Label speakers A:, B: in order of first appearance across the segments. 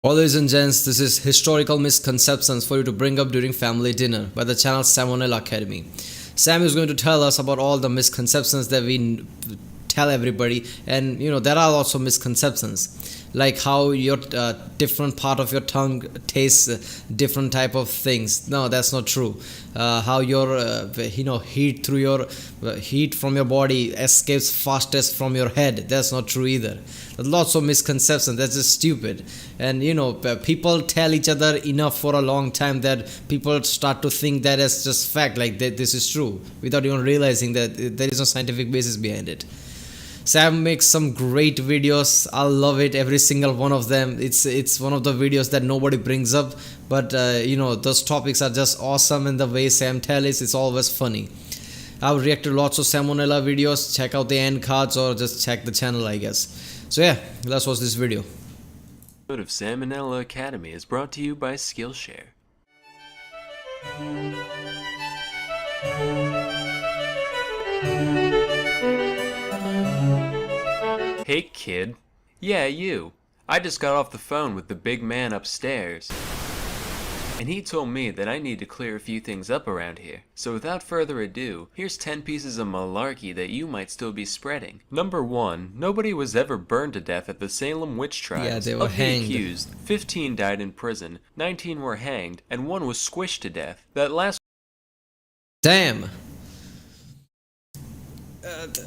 A: Ladies and gents, this is Historical Misconceptions for you to bring up during family dinner by the channel SamONella Academy. Sam is going to tell us about all the misconceptions that we tell everybody, and there are also misconceptions like how your different part of your tongue tastes different type of things. No, that's not true. How your heat through your heat from your body escapes fastest from your head. That's not true either. Lots of misconceptions. That's just stupid. And people tell each other enough for a long time that people start to think that it's just fact, like that this is true, without even realizing that there is no scientific basis behind it. Sam makes some great videos. I love it, every single one of them. It's one of the videos that nobody brings up, but those topics are just awesome, and the way Sam tells it's always funny. I've reacted to lots of SamONella videos. Check out the end cards or just check the channel, I guess. So yeah, let's watch this video.
B: Episode of SamONella Academy is brought to you by Skillshare. Hey kid. Yeah, you. I just got off the phone with the big man upstairs, and he told me that I need to clear a few things up around here. So without further ado, here's 10 pieces of malarkey that you might still be spreading. Number 1. Nobody was ever burned to death at the Salem witch trials.
A: Yeah, they were
B: of
A: hanged.
B: the accused, 15 died in prison, 19 were hanged, and 1 was squished to death. That last
A: Damn.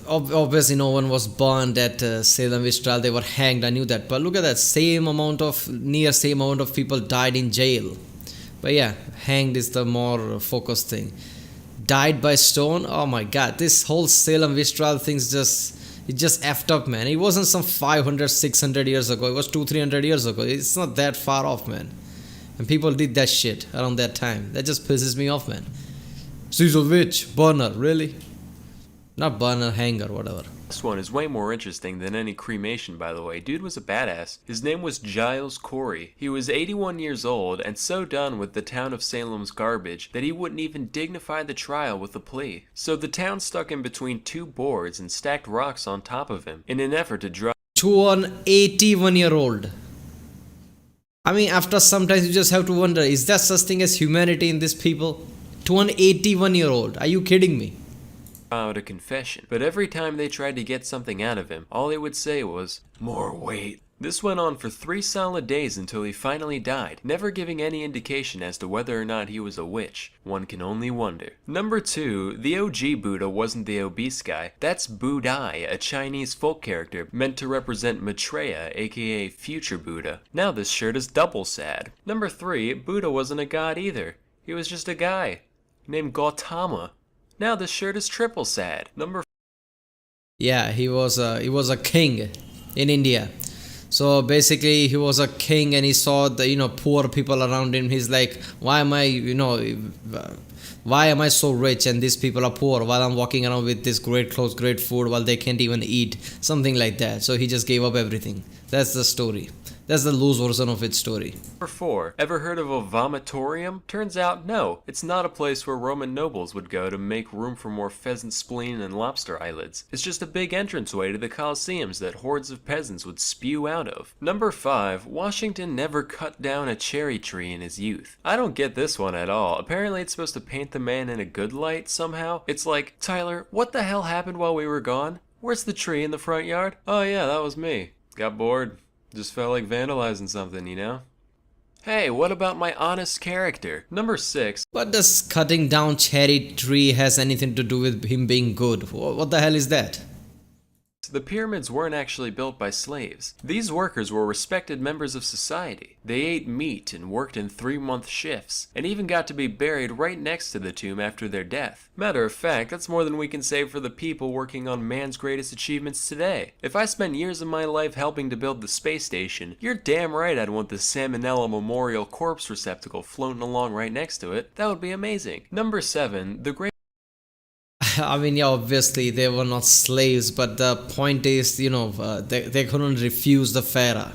A: Obviously no one was burned at Salem witch trial. They were hanged. I knew that. But look at that, near same amount of people died in jail. But yeah, hanged is the more focused thing. Died by stone. Oh my god, this whole Salem witch trial thing's just effed up, man. It wasn't some 500 600 years ago. It was 200-300 years ago. It's not that far off, man. And people did that shit around that time. That just pisses me off, man. She's a witch. Burner, really? Not burner, hanger, whatever.
B: This one is way more interesting than any cremation, by the way. Dude was a badass. His name was Giles Corey. He was 81 years old and so done with the town of Salem's garbage that he wouldn't even dignify the trial with a plea. So the town stuck him between 2 boards and stacked rocks on top of him in an effort to drive
A: To an 81-year-old. I mean, after sometimes you just have to wonder, is there such thing as humanity in these people? To an 81-year-old. Are you kidding me?
B: out a confession. But every time they tried to get something out of him, all he would say was, "More weight." This went on for 3 solid days until he finally died, never giving any indication as to whether or not he was a witch. One can only wonder. Number 2, the OG Buddha wasn't the obese guy. That's Budai, a Chinese folk character meant to represent Maitreya, aka future Buddha. Now this shirt is double sad. Number 3, Buddha wasn't a god either. He was just a guy named Gautama. Now this shirt is triple sad. Number
A: Yeah, he was a king in India. So basically he was a king and he saw the poor people around him. He's like, why am I so rich and these people are poor while I'm walking around with this great clothes, great food, while they can't even eat, something like that. So he just gave up everything. That's the story. That's the loose version of its story.
B: Number 4. Ever heard of a vomitorium? Turns out, no. It's not a place where Roman nobles would go to make room for more pheasant spleen and lobster eyelids. It's just a big entranceway to the Colosseums that hordes of peasants would spew out of. Number 5. Washington never cut down a cherry tree in his youth. I don't get this one at all. Apparently it's supposed to paint the man in a good light somehow. It's like, Tyler, what the hell happened while we were gone? Where's the tree in the front yard? Oh yeah, that was me. Got bored. Just felt like vandalizing something, you know? Hey, what about my honest character? Number 6.
A: What does cutting down cherry tree has anything to do with him being good? What the hell is that?
B: The pyramids weren't actually built by slaves. These workers were respected members of society. They ate meat and worked in 3-month shifts, and even got to be buried right next to the tomb after their death. Matter of fact, that's more than we can say for the people working on man's greatest achievements today. If I spent years of my life helping to build the space station, you're damn right I'd want the SamONella Memorial Corpse Receptacle floating along right next to it. That would be amazing. Number 7. The great
A: I mean, yeah, obviously they were not slaves, but the point is, they couldn't refuse the pharaoh.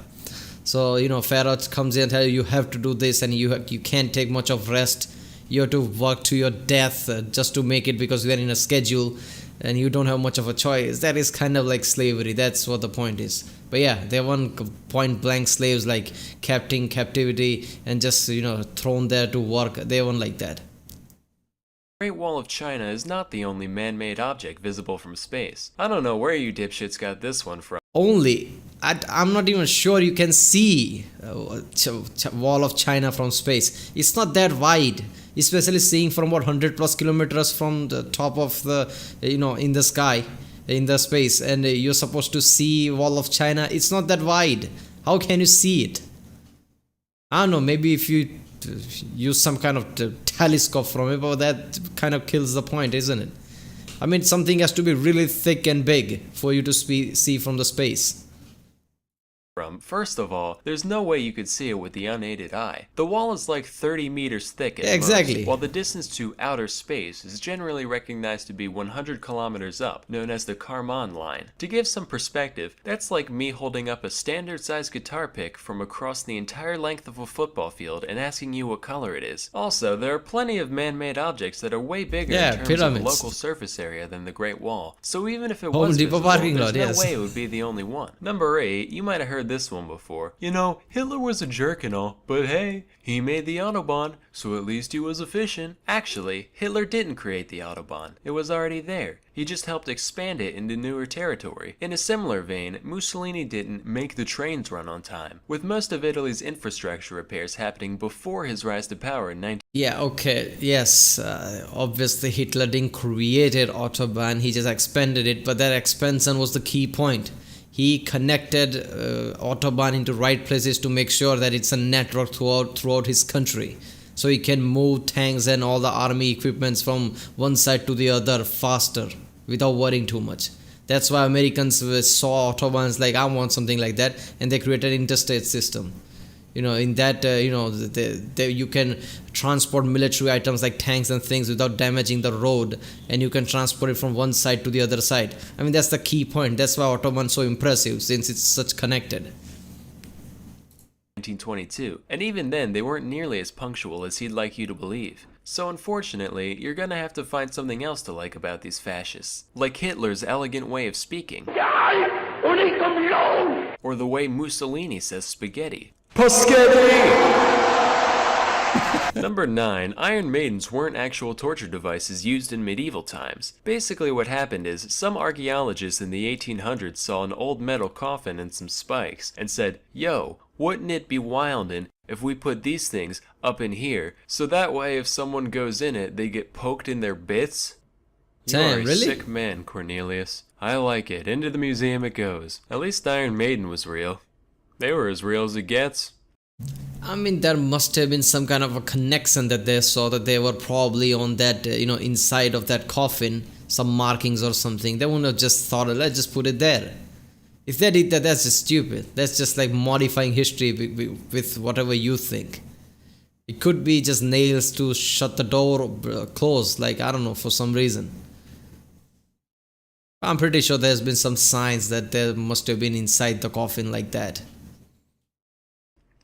A: So, pharaoh comes in and tells you have to do this, and you can't take much of rest. You have to work to your death just to make it, because you are in a schedule and you don't have much of a choice. That is kind of like slavery. That's what the point is. But But yeah, they weren't point blank slaves like kept in captivity and just thrown there to work. They weren't like that.
B: The Great Wall of China is not the only man-made object visible from space. I don't know where you dipshits got this one from.
A: I'm not even sure you can see wall of China from space. It's not that wide, especially seeing from what 100 plus kilometers from the top of the in the sky, in the space, and you're supposed to see wall of China. It's not that wide. How can you see it? I don't know, maybe if you use some kind of telescope from it, but that kind of kills the point, isn't it? I mean, something has to be really thick and big for you to see from the space.
B: First of all, there's no way you could see it with the unaided eye. The wall is like 30 meters thick at
A: Exactly.
B: most, while the distance to outer space is generally recognized to be 100 kilometers up, known as the Kármán line. To give some perspective, that's like me holding up a standard-sized guitar pick from across the entire length of a football field and asking you what color it is. Also, there are plenty of man-made objects that are way bigger in terms of local surface area than the Great Wall. So even if it was visible, there's no way it would be the only one. Number 8, you might have heard this one before. You know, Hitler was a jerk and all, but hey, he made the Autobahn, so at least he was efficient. Actually, Hitler didn't create the Autobahn. It was already there. He just helped expand it into newer territory. In a similar vein, Mussolini didn't make the trains run on time, with most of Italy's infrastructure repairs happening before his rise to power in 19...
A: Yeah, okay, yes, obviously Hitler didn't create Autobahn, he just expanded it, but that expansion was the key point. He connected Autobahn into right places to make sure that it's a network throughout his country. So he can move tanks and all the army equipments from one side to the other faster without worrying too much. That's why Americans saw Autobahns like, I want something like that, and they created interstate system. In that, you can transport military items like tanks and things without damaging the road, and you can transport it from one side to the other side. I mean, that's the key point. That's why Autobahn is so impressive, since it's such connected.
B: 1922, and even then they weren't nearly as punctual as he'd like you to believe. So unfortunately, you're gonna have to find something else to like about these fascists, like Hitler's elegant way of speaking, or the way Mussolini says spaghetti. Number 9, Iron Maidens weren't actual torture devices used in medieval times. Basically what happened is, some archaeologists in the 1800s saw an old metal coffin and some spikes, and said, yo, wouldn't it be wildin' if we put these things up in here, so that way if someone goes in it, they get poked in their bits?
A: Damn,
B: You're a sick man, Cornelius. I like it. Into the museum it goes. At least Iron Maiden was real. They were as real as it gets.
A: I mean, there must have been some kind of a connection that they saw, that they were probably on that, inside of that coffin, some markings or something. They wouldn't have just thought, let's just put it there. If they did that, that's just stupid. That's just like modifying history with whatever you think. It could be just nails to shut the door closed, like, I don't know, for some reason. I'm pretty sure there's been some signs that there must have been inside the coffin like that.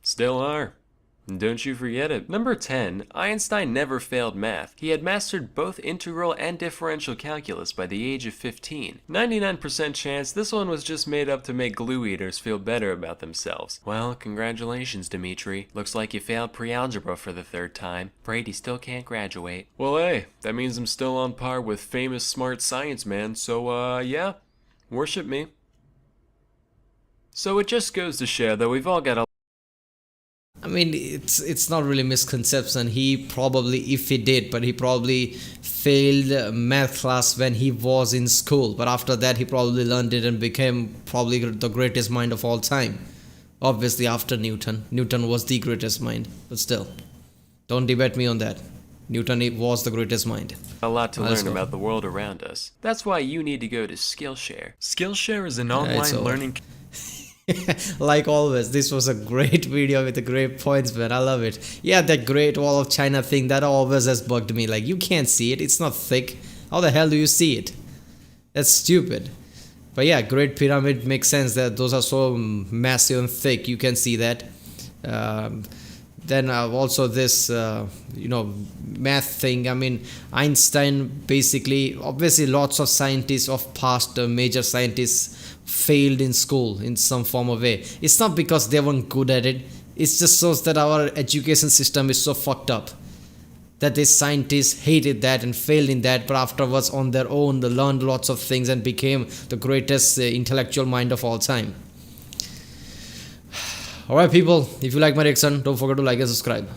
B: Still are. And don't you forget it. Number 10, Einstein never failed math. He had mastered both integral and differential calculus by the age of 15. 99% chance this one was just made up to make glue eaters feel better about themselves. Well, congratulations, Dimitri. Looks like you failed pre-algebra for the 3rd time. Brady still can't graduate. Well, hey, that means I'm still on par with famous smart science man, so yeah, worship me. So it just goes to show that we've all got a...
A: I mean, it's not really misconception. He probably, if he did, but he probably failed math class when he was in school. But after that, he probably learned it and became probably the greatest mind of all time. Obviously, after Newton. Newton was the greatest mind. But still, don't debate me on that. Newton was the greatest mind.
B: A lot to learn about the world around us. That's why you need to go to Skillshare. Skillshare is an online learning...
A: Like always, this was a great video with the great points, man. I love it. Yeah, that Great Wall of China thing, that always has bugged me. Like, you can't see it. It's not thick. How the hell do you see it? That's stupid. But yeah, Great Pyramid makes sense that those are so massive and thick. You can see that. then also this math thing. I mean, Einstein, basically, obviously lots of scientists of past major scientists failed in school in some form of way. It's not because they weren't good at it, it just shows that our education system is so fucked up that these scientists hated that and failed in that, but afterwards on their own they learned lots of things and became the greatest intellectual mind of all time. Alright people, if you like my reaction, don't forget to like and subscribe.